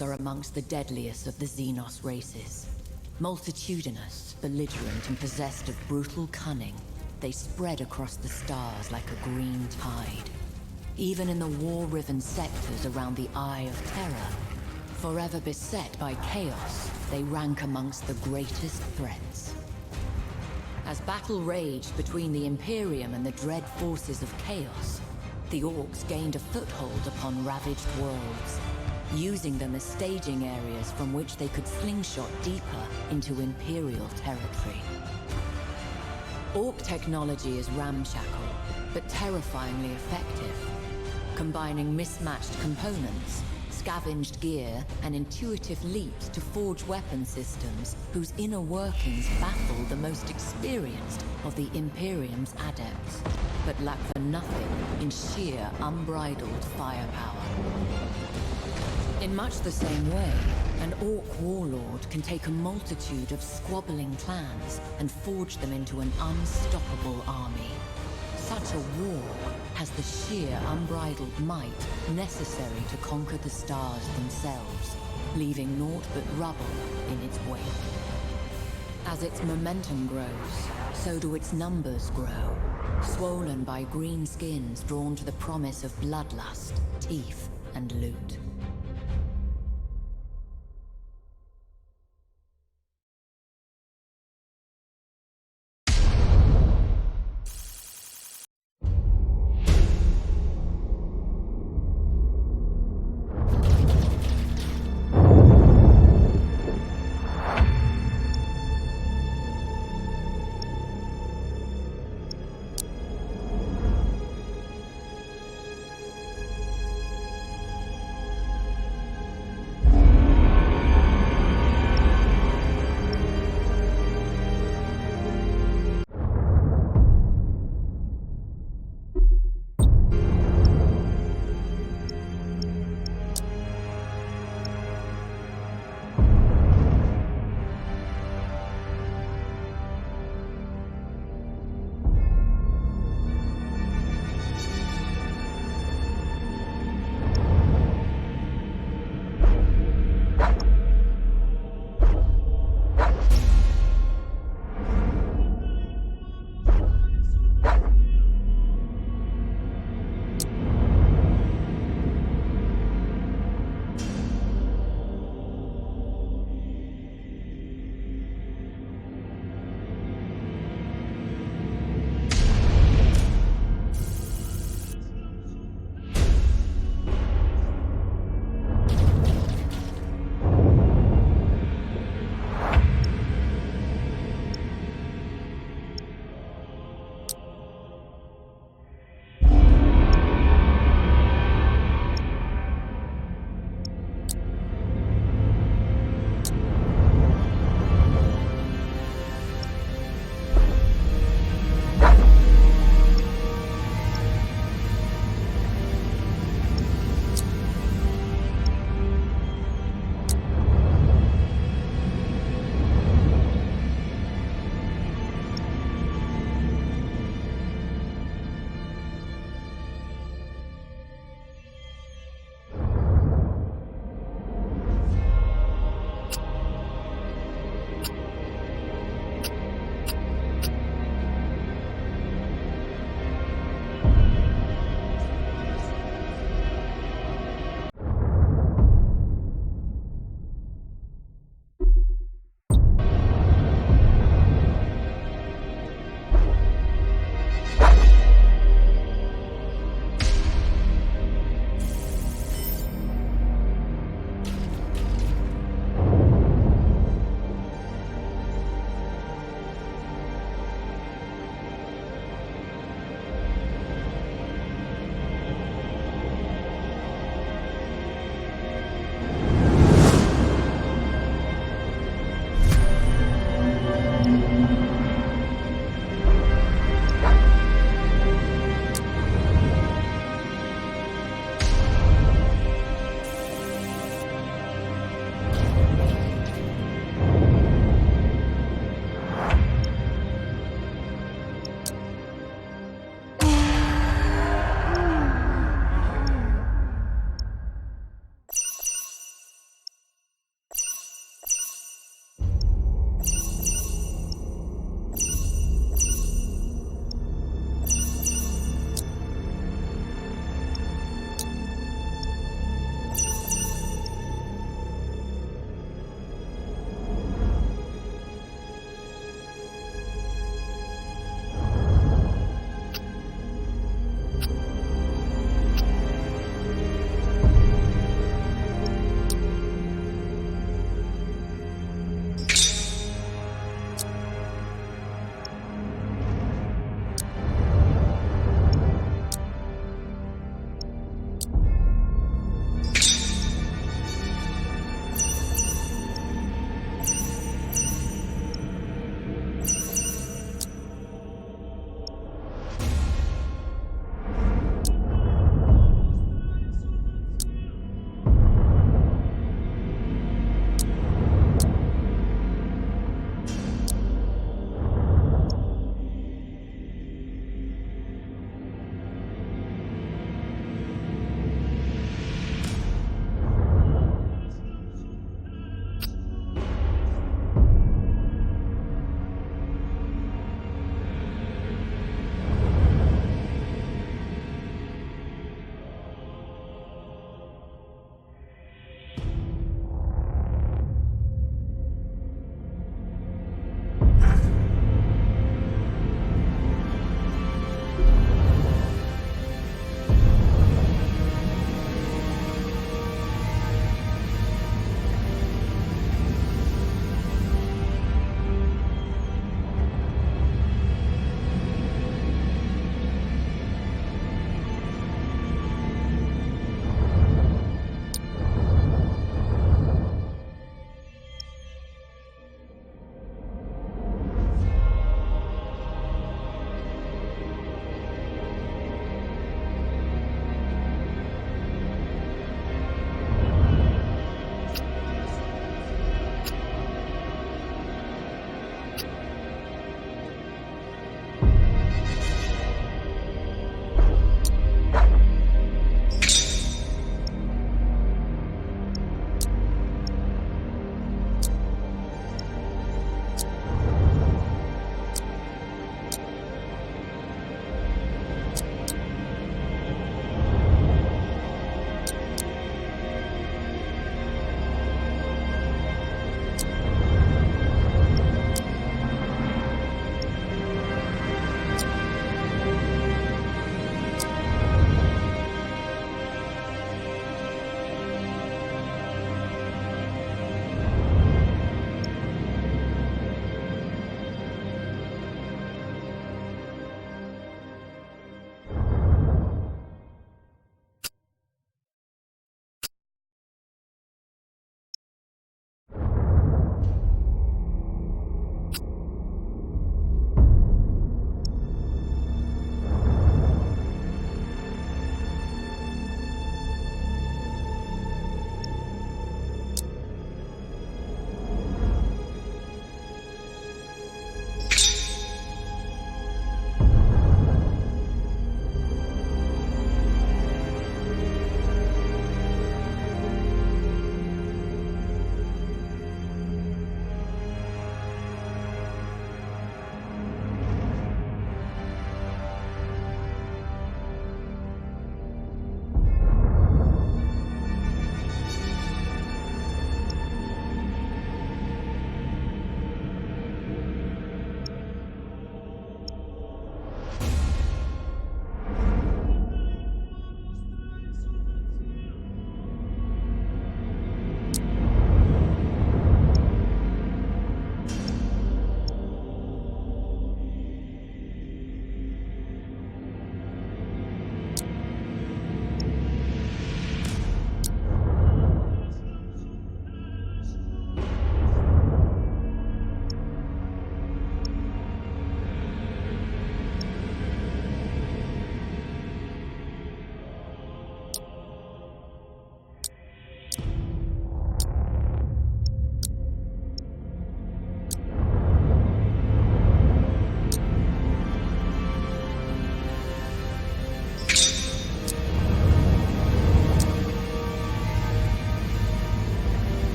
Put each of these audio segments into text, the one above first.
orcs are amongst the deadliest of the Xenos races. Multitudinous, belligerent, and possessed of brutal cunning, they spread across the stars like a green tide. Even in the war-riven sectors around the Eye of Terror, forever beset by chaos, they rank amongst the greatest threats. As battle raged between the Imperium and the dread forces of chaos, the orcs gained a foothold upon ravaged worlds, using them as staging areas from which they could slingshot deeper into Imperial territory. Orc technology is ramshackle, but terrifyingly effective, combining mismatched components, scavenged gear, and intuitive leaps to forge weapon systems whose inner workings baffle the most experienced of the Imperium's adepts, but lack for nothing in sheer unbridled firepower. In much the same way, an orc warlord can take a multitude of squabbling clans and forge them into an unstoppable army. Such a war has the sheer unbridled might necessary to conquer the stars themselves, leaving naught but rubble in its wake. As its momentum grows, so do its numbers grow, swollen by green skins drawn to the promise of bloodlust, teeth, and loot.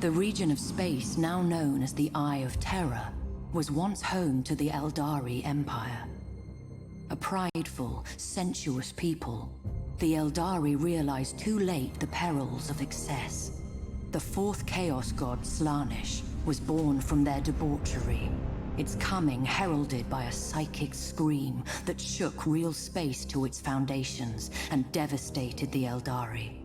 The region of space now known as the Eye of Terror was once home to the Eldari Empire. A prideful, sensuous people, the Eldari realized too late the perils of excess. The fourth Chaos God, Slaanesh, was born from their debauchery, its coming heralded by a psychic scream that shook real space to its foundations and devastated the Eldari.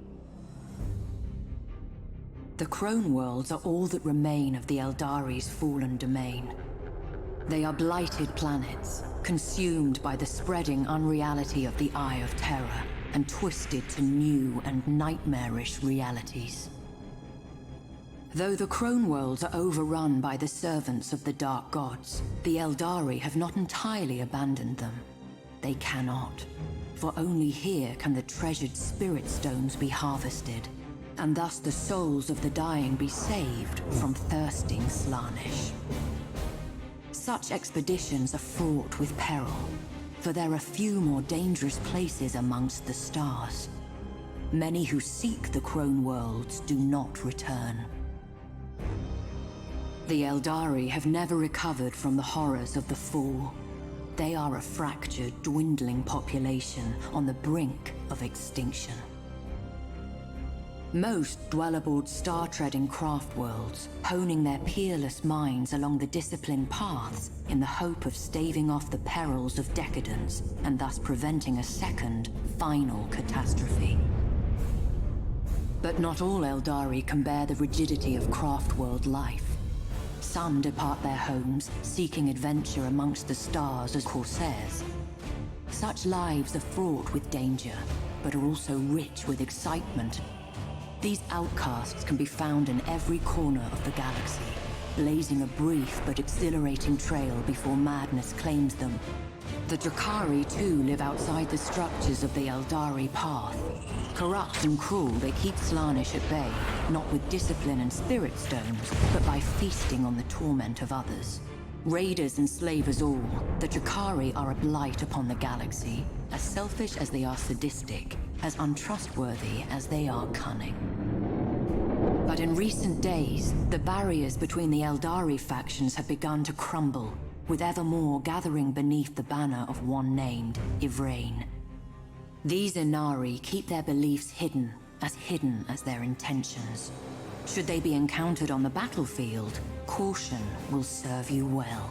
The Crone Worlds are all that remain of the Eldari's fallen domain. They are blighted planets, consumed by the spreading unreality of the Eye of Terror and twisted to new and nightmarish realities. Though the Crone Worlds are overrun by the servants of the Dark Gods, the Eldari have not entirely abandoned them. They cannot, for only here can the treasured Spirit Stones be harvested, and thus the souls of the dying be saved from thirsting Slaanesh. Such expeditions are fraught with peril, for there are few more dangerous places amongst the stars. Many who seek the Crone Worlds do not return. The Eldari have never recovered from the horrors of the Fall. They are a fractured, dwindling population on the brink of extinction. Most dwell aboard star-treading craft worlds, honing their peerless minds along the disciplined paths in the hope of staving off the perils of decadence and thus preventing a second, final catastrophe. But not all Eldari can bear the rigidity of craft world life. Some depart their homes, seeking adventure amongst the stars as corsairs. Such lives are fraught with danger, but are also rich with excitement. These outcasts can be found in every corner of the galaxy, blazing a brief but exhilarating trail before madness claims them. The Drakari, too, live outside the structures of the Eldari path. Corrupt and cruel, they keep Slaanesh at bay, not with discipline and spirit stones, but by feasting on the torment of others. Raiders and slavers all, the Drakari are a blight upon the galaxy, as selfish as they are sadistic, as untrustworthy as they are cunning. But in recent days, the barriers between the Eldari factions have begun to crumble, with ever more gathering beneath the banner of one named Ivrain. These Inari keep their beliefs hidden as their intentions. Should they be encountered on the battlefield, caution will serve you well.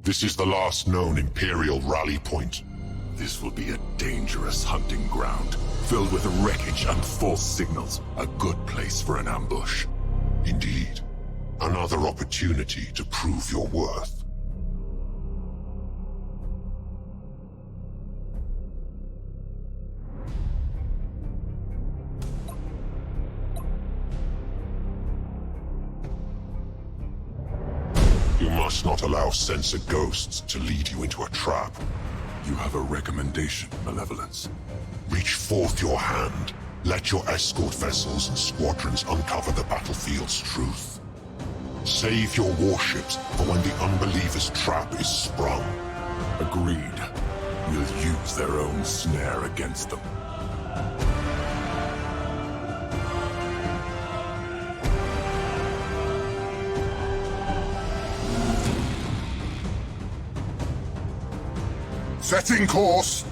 This is the last known Imperial rally point. This will be a dangerous hunting ground, filled with wreckage and false signals. A good place for an ambush. Indeed. Another opportunity to prove your worth. You must not allow sensor ghosts to lead you into a trap. You have a recommendation, Malevolence. Reach forth your hand. Let your escort vessels and squadrons uncover the battlefield's truth. Save your warships for when the unbelievers' trap is sprung. Agreed. We'll use their own snare against them. Setting course!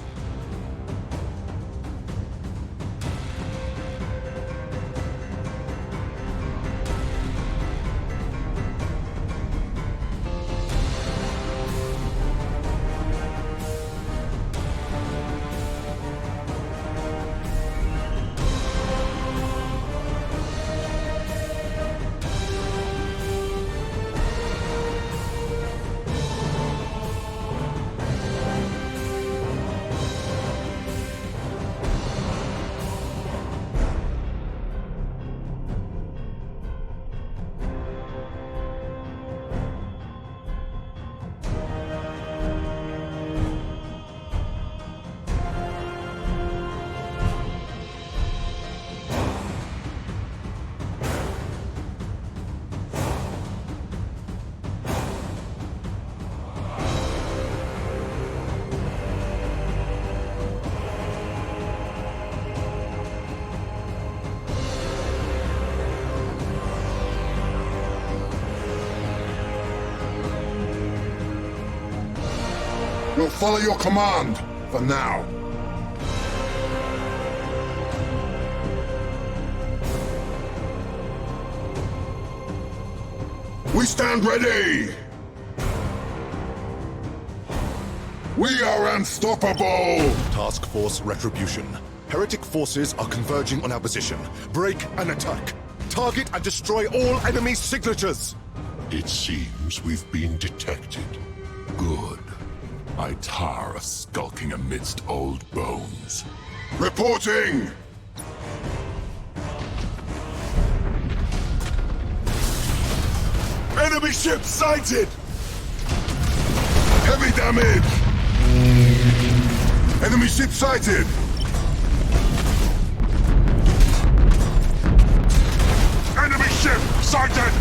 We'll follow your command, for now. We stand ready! We are unstoppable! Task Force Retribution. Heretic forces are converging on our position. Break and attack. Target and destroy all enemy signatures! It seems we've been detected. Good. I tire of skulking amidst old bones. Reporting! Enemy ship sighted! Heavy damage! Enemy ship sighted! Enemy ship sighted!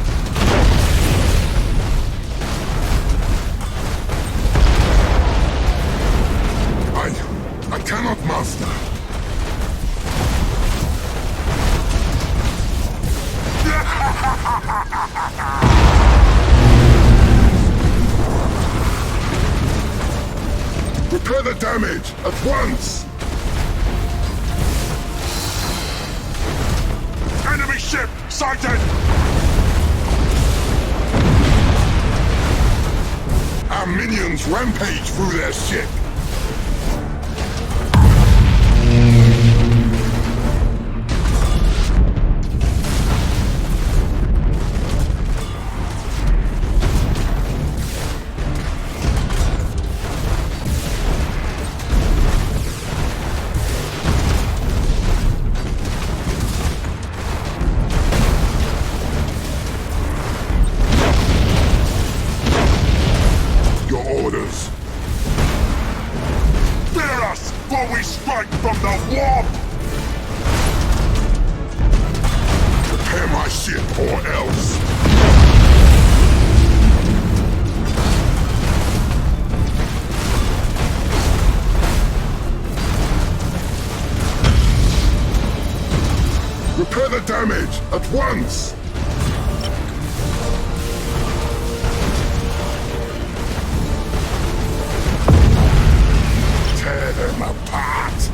I cannot master. Repair the damage at once! Enemy ship sighted! Our minions rampage through their ship! We strike from the warp! Prepare my ship or else! Repair the damage at once! Tear them apart!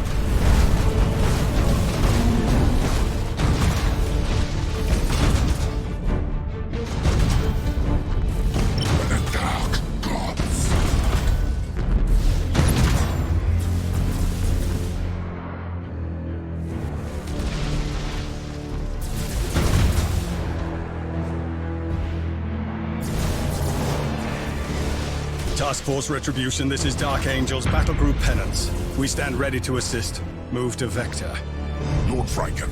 The dark gods. Task Force Retribution, this is Dark Angel's Battle Group Penance. We stand ready to assist. Move to Vector. Lord Franken,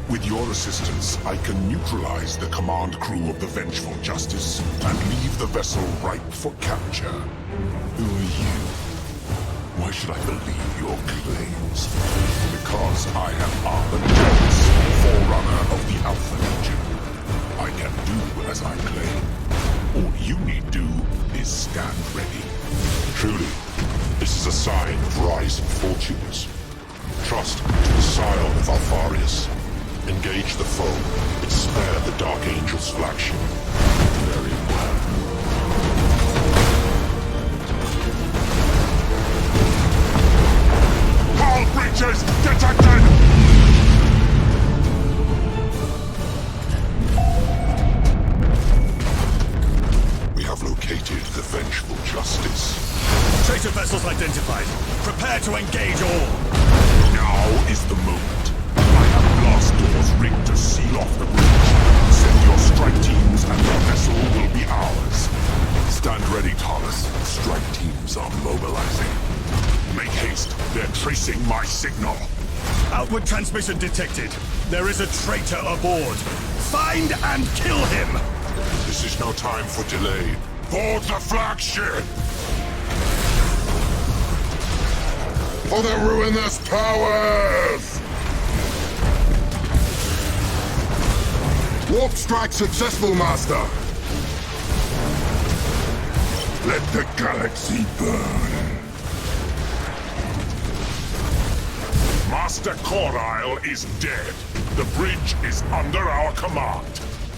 with your assistance, I can neutralize the command crew of the Vengeful Justice and leave the vessel ripe for capture. Who are you? Why should I believe your claims? Because I am Armada, forerunner of the Alpha Legion. I can do as I claim. All you need do is stand ready. Truly, this is a sign of rising fortunes. Trust to the scion of Alfarius. Engage the foe, but spare the Dark Angel's flagship. Very well. Hull breaches detected! We have located the Vengeful Justice. Traitor vessels identified. Prepare to engage all. Now is the moment. I have blast doors rigged to seal off the bridge. Send your strike teams and the vessel will be ours. Stand ready, Thomas. Strike teams are mobilizing. Make haste. They're tracing my signal. Outward transmission detected. There is a traitor aboard. Find and kill him! This is no time for delay. Board the flagship! For the ruinous powers! Warp strike successful, Master! Let the galaxy burn. Master Corisle is dead. The bridge is under our command.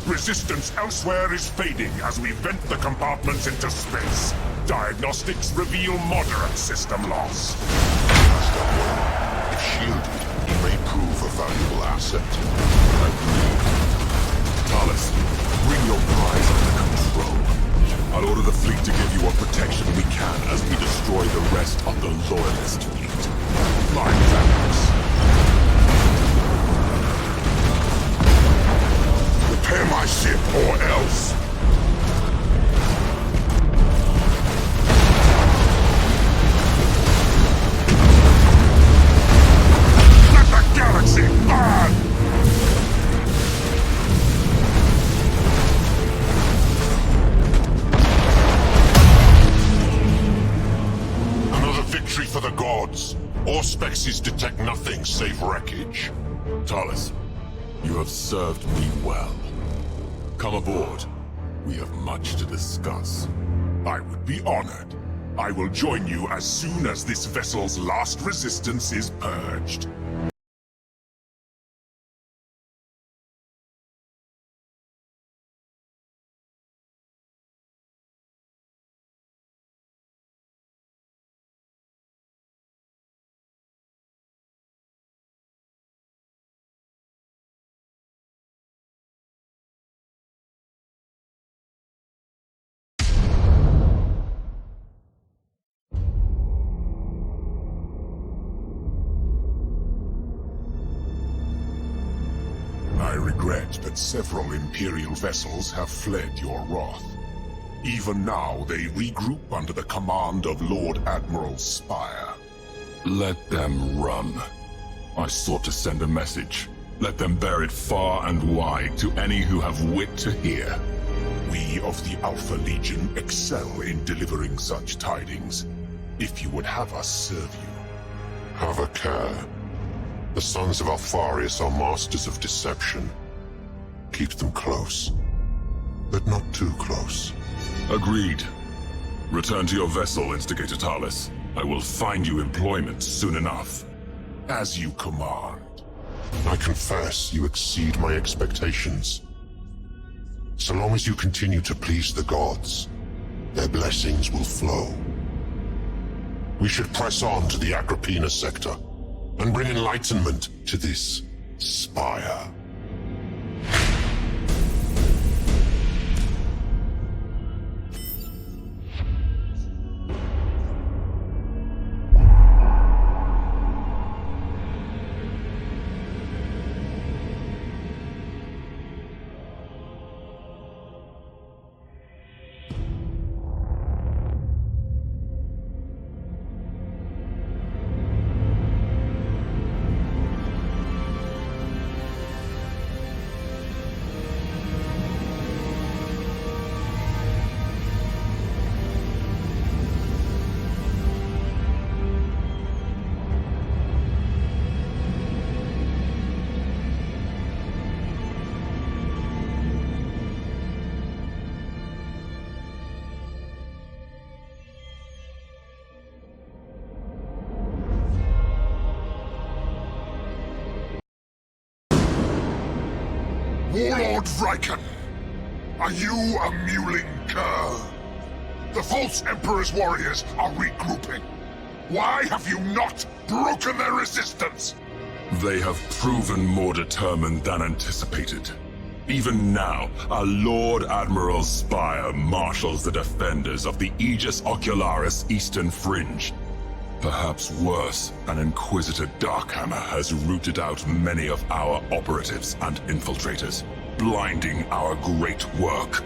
Resistance elsewhere is fading as we vent the compartments into space. Diagnostics reveal moderate system loss. If shielded, he may prove a valuable asset. Talis, bring your prize under control. I'll order the fleet to give you what protection we can as we destroy the rest of the Loyalist fleet. My thanks. Repair my ship, or else! Let the galaxy burn! Another victory for the gods. Auspexes detect nothing save wreckage. Talis, you have served me well. Come aboard. We have much to discuss. I would be honored. I will join you as soon as this vessel's last resistance is purged. I regret that several Imperial vessels have fled your wrath. Even now, they regroup under the command of Lord Admiral Spire. Let them run. I sought to send a message. Let them bear it far and wide to any who have wit to hear. We of the Alpha Legion excel in delivering such tidings. If you would have us serve you. Have a care. The sons of Alfarius are masters of deception. Keep them close, but not too close. Agreed. Return to your vessel, Instigator Talis. I will find you employment soon enough. As you command. I confess you exceed my expectations. So long as you continue to please the gods, their blessings will flow. We should press on to the Agrippina sector and bring enlightenment to this spire. Warlord Riken, are you a mewling cur? The false Emperor's warriors are regrouping. Why have you not broken their resistance? They have proven more determined than anticipated. Even now, a Lord Admiral's spire marshals the defenders of the Aegis Ocularis Eastern Fringe. Perhaps worse, an Inquisitor Darkhammer has rooted out many of our operatives and infiltrators, blinding our great work.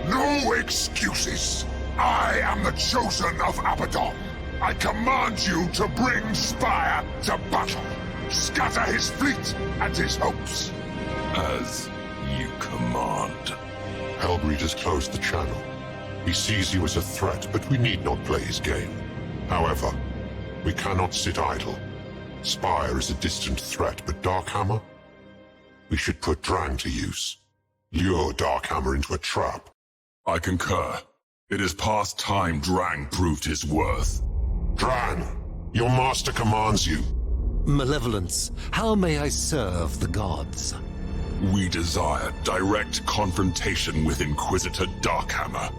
No excuses! I am the Chosen of Abaddon. I command you to bring Spire to battle. Scatter his fleet and his hopes. As you command. Hellbreed has closed the channel. He sees you as a threat, but we need not play his game. However, we cannot sit idle. Spire is a distant threat, but Darkhammer? We should put Drang to use. Lure Darkhammer into a trap. I concur. It is past time Drang proved his worth. Drang, your master commands you. Malevolence, how may I serve the gods? We desire direct confrontation with Inquisitor Darkhammer.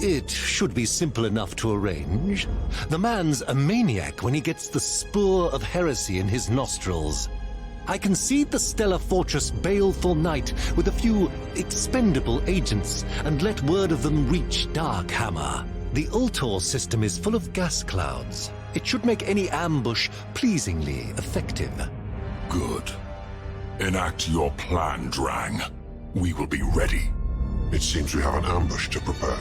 It should be simple enough to arrange. The man's a maniac when he gets the spore of heresy in his nostrils. I can seed the Stellar Fortress baleful night with a few expendable agents and let word of them reach Darkhammer. The Ultor system is full of gas clouds. It should make any ambush pleasingly effective. Good. Enact your plan, Drang. We will be ready. It seems we have an ambush to prepare.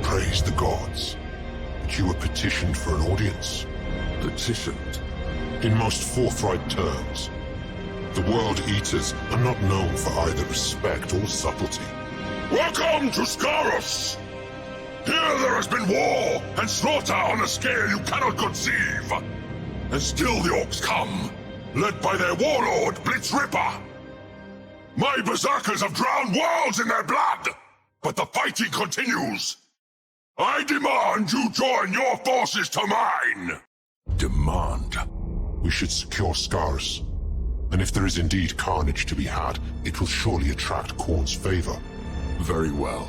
Praise the gods. But you were petitioned for an audience. Petitioned? In most forthright terms. The World Eaters are not known for either respect or subtlety. Welcome to Scarus! Here there has been war and slaughter on a scale you cannot conceive. And still the orcs come, led by their warlord, Blitzripper. My berserkers have drowned worlds in their blood, but the fighting continues. I demand you join your forces to mine! Demand? We should secure Scarus. And if there is indeed carnage to be had, it will surely attract Khorne's favor. Very well.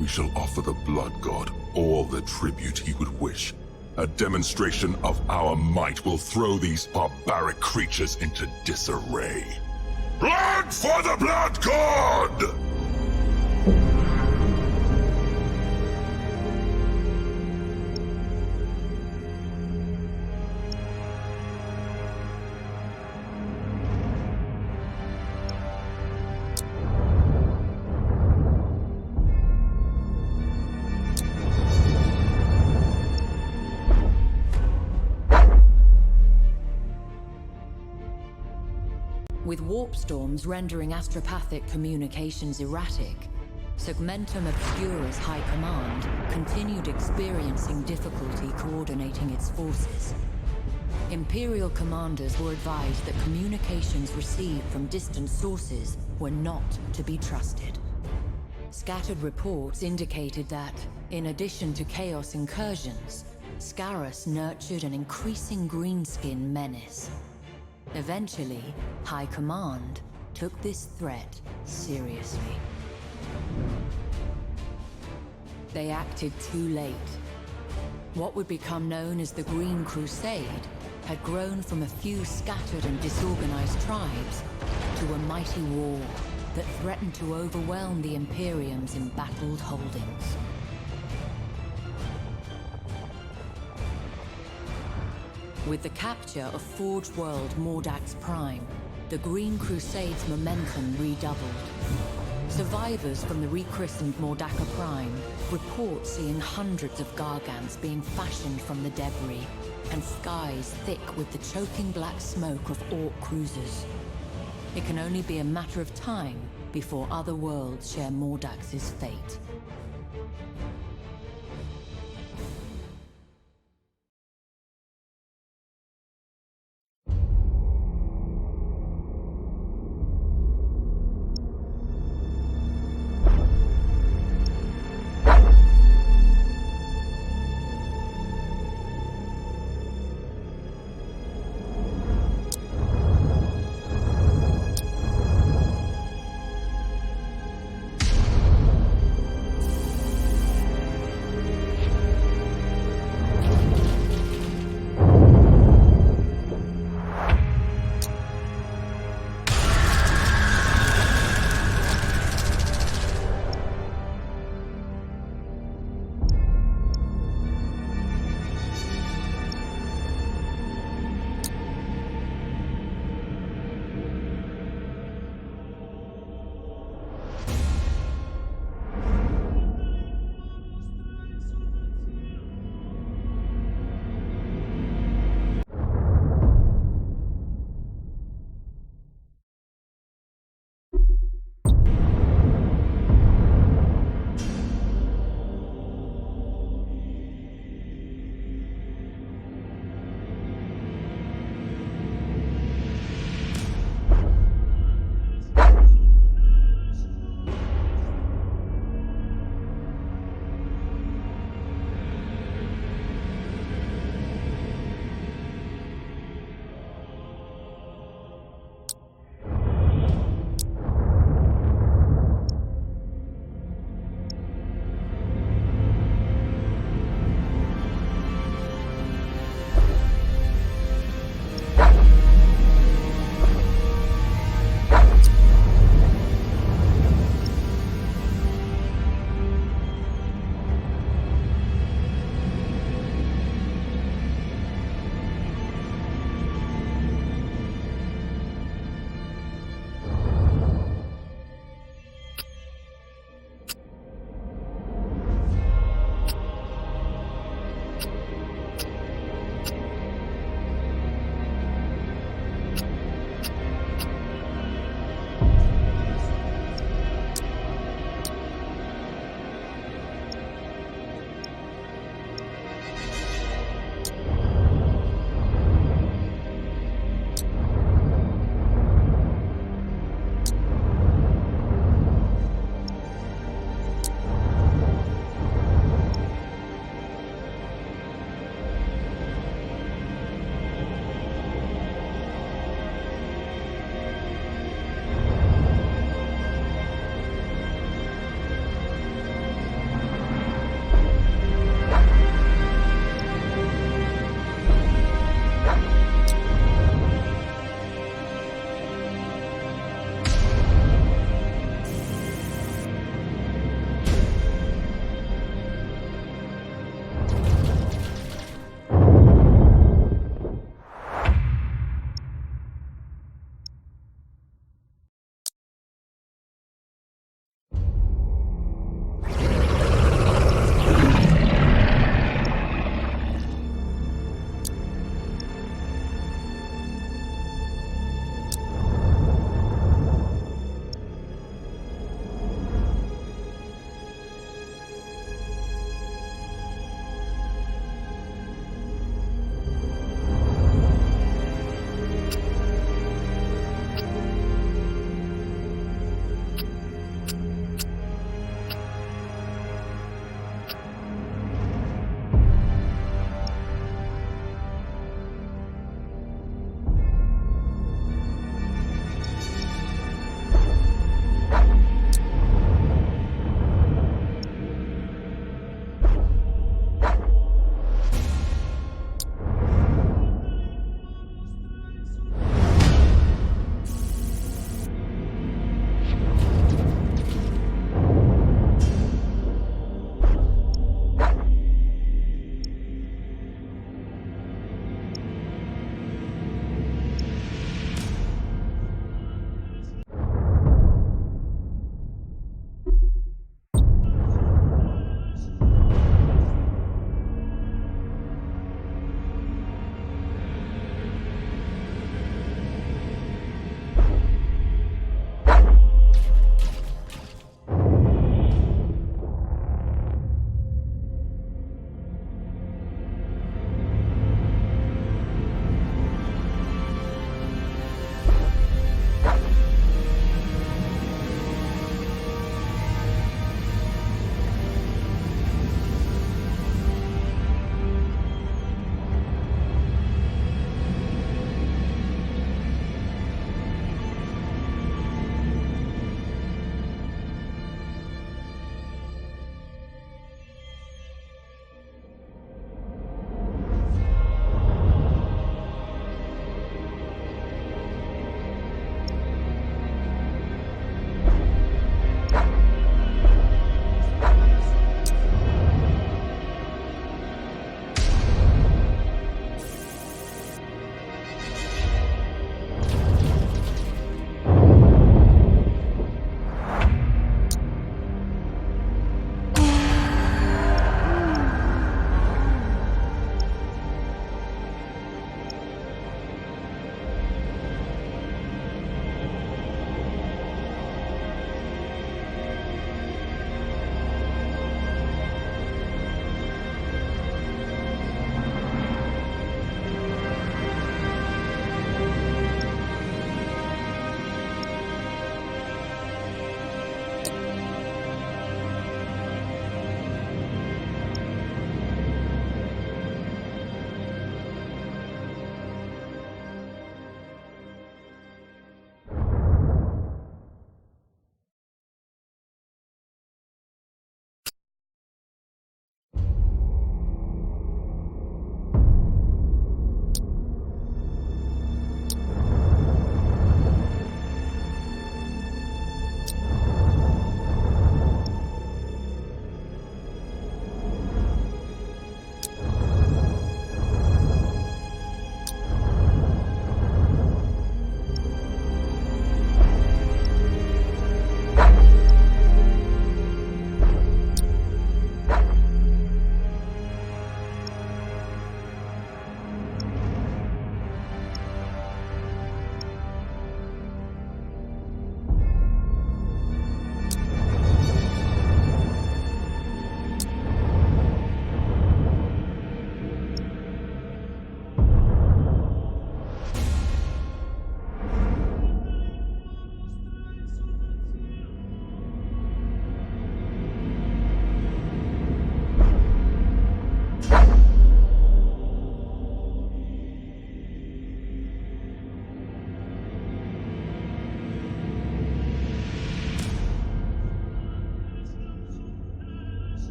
We shall offer the Blood God all the tribute he would wish. A demonstration of our might will throw these barbaric creatures into disarray. Blood for the Blood God! With warp storms rendering astropathic communications erratic, Segmentum Obscura's High Command continued experiencing difficulty coordinating its forces. Imperial commanders were advised that communications received from distant sources were not to be trusted. Scattered reports indicated that, in addition to Chaos incursions, Scarus nurtured an increasing greenskin menace. Eventually, High Command took this threat seriously. They acted too late. What would become known as the Green Crusade had grown from a few scattered and disorganized tribes to a mighty war that threatened to overwhelm the Imperium's embattled holdings. With the capture of Forge World Mordax Prime, the Green Crusade's momentum redoubled. Survivors from the rechristened Mordaka Prime report seeing hundreds of Gargants being fashioned from the debris, and skies thick with the choking black smoke of Orc cruisers. It can only be a matter of time before other worlds share Mordax's fate.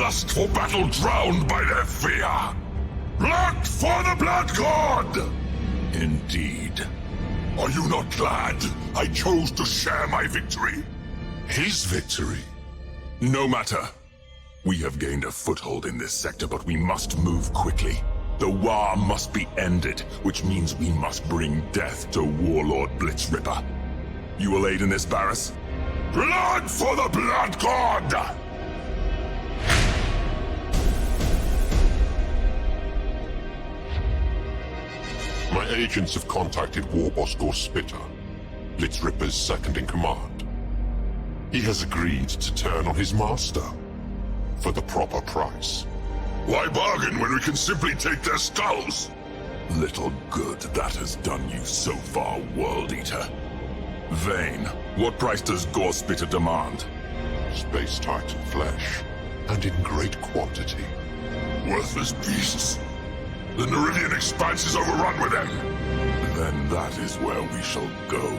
lust for battle drowned by their fear. Blood for the Blood God! Indeed. Are you not glad I chose to share my victory? His victory? No matter. We have gained a foothold in this sector, but we must move quickly. The war must be ended, which means we must bring death to Warlord Blitzripper. You will aid in this, Varys? Blood for the Blood God! My agents have contacted Warboss Gorspitter, Blitzripper's second-in-command. He has agreed to turn on his master for the proper price. Why bargain when we can simply take their skulls? Little good that has done you so far, World Eater. Vayne, what price does Gorspitter demand? Space-Titan flesh, and in great quantity. Worthless beasts. The Neridian expanse is overrun with them. Then that is where we shall go.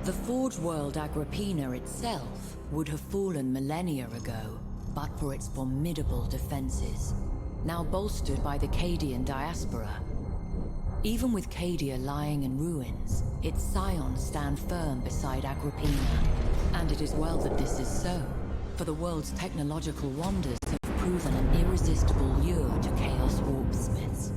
The Forge World Agrippina itself would have fallen millennia ago, but for its formidable defenses, now bolstered by the Cadian diaspora. Even with Cadia lying in ruins, its scions stand firm beside Agrippina. And it is well that this is so, for the world's technological wonders have proven an irresistible lure to Chaos Warpsmiths.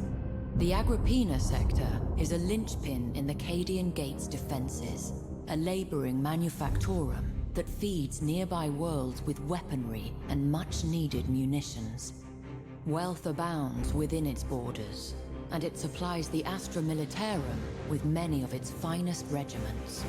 The Agrippina sector is a linchpin in the Cadian Gate's defenses, a laboring manufactorum that feeds nearby worlds with weaponry and much-needed munitions. Wealth abounds within its borders, and it supplies the Astra Militarum with many of its finest regiments.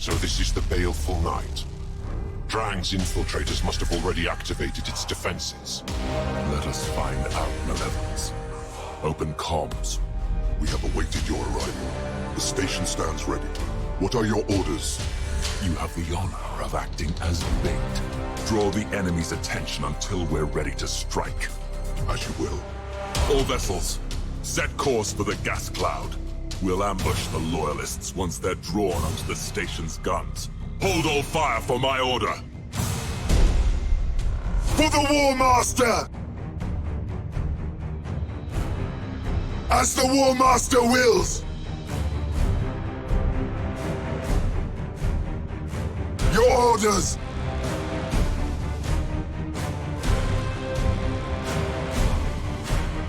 So this is the Baleful Night. Drang's infiltrators must have already activated its defenses. Let us find out, Malevolence. Open comms. We have awaited your arrival. The station stands ready. What are your orders? You have the honor of acting as bait. Draw the enemy's attention until we're ready to strike. As you will. All vessels, set course for the gas cloud. We'll ambush the Loyalists once they're drawn onto the station's guns. Hold all fire for my order! For the War Master! As the War Master wills! Your orders!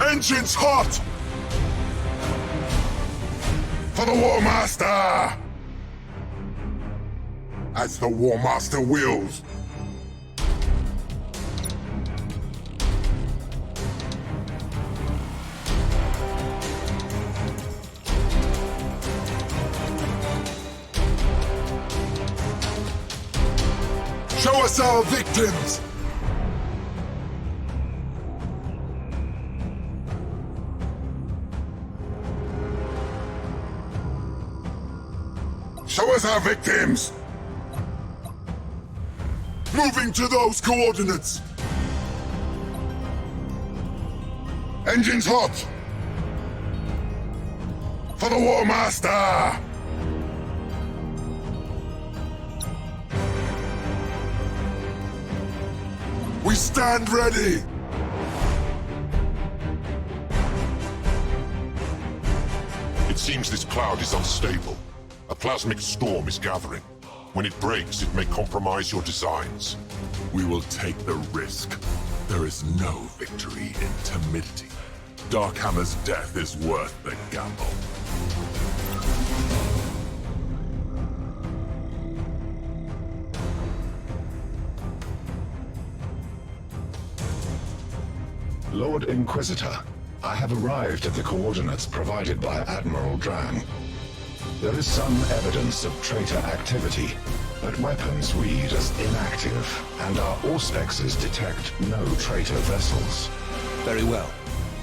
Engines hot! For the War Master! As the War Master wills! Show us our victims! Show us our victims! Moving to those coordinates! Engines hot! For the War Master! We stand ready! It seems this cloud is unstable. A plasmic storm is gathering. When it breaks, it may compromise your designs. We will take the risk. There is no victory in timidity. Darkhammer's death is worth the gamble. Lord Inquisitor, I have arrived at the coordinates provided by Admiral Drang. There is some evidence of traitor activity, but weapons read as inactive, and our auspexes detect no traitor vessels. Very well.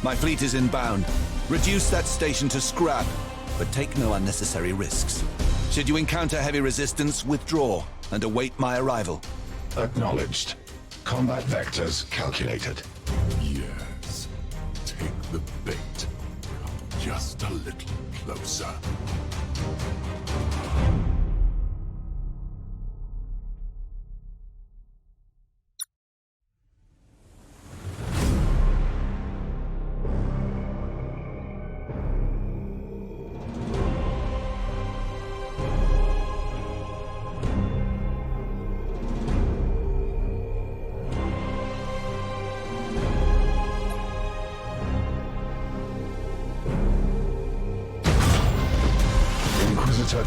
My fleet is inbound. Reduce that station to scrap, but take no unnecessary risks. Should you encounter heavy resistance, withdraw and await my arrival. Acknowledged. Combat vectors calculated. Yes. Take the bait. Come just a little closer.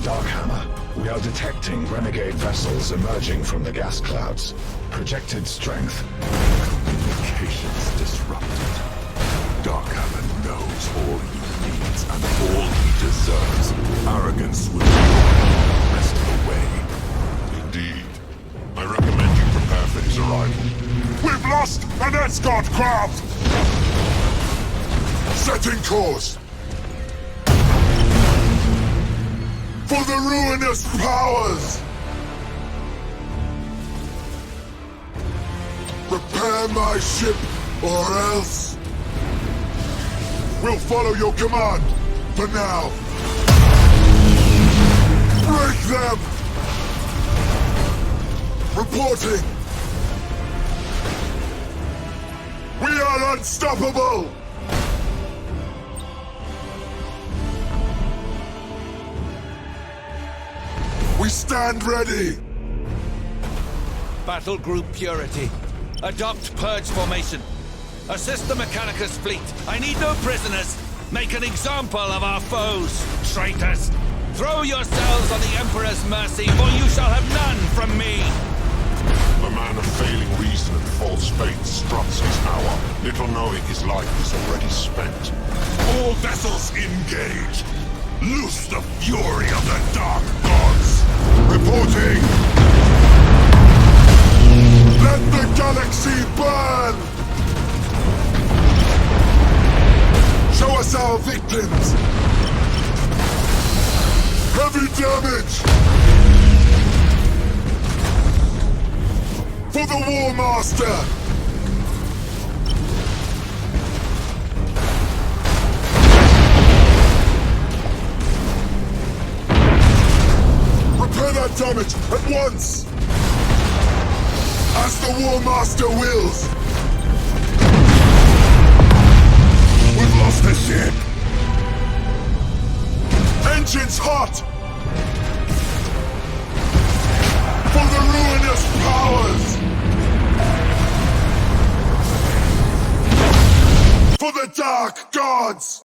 Darkhammer, we are detecting renegade vessels emerging from the gas clouds. Projected strength. Communications disrupted. Darkhammer knows all he needs and all he deserves. Arrogance will be the rest of the way. Indeed. I recommend you prepare for his arrival. We've lost an escort craft! Setting course! For the ruinous powers! Prepare my ship, or else... We'll follow your command, for now. Break them! Reporting! We are unstoppable! We stand ready! Battle Group Purity. Adopt Purge Formation. Assist the Mechanicus fleet. I need no prisoners. Make an example of our foes, traitors. Throw yourselves on the Emperor's mercy, for you shall have none from me. The man of failing reason and false faith struts his hour, little knowing his life is already spent. All vessels engaged! Loose the fury of the Dark Gods! Reporting! Let the galaxy burn! Show us our victims! Heavy damage! For the War Master! Repair that damage at once! As the War Master wills! We've lost the ship! Engines hot! For the ruinous powers! For the Dark Gods!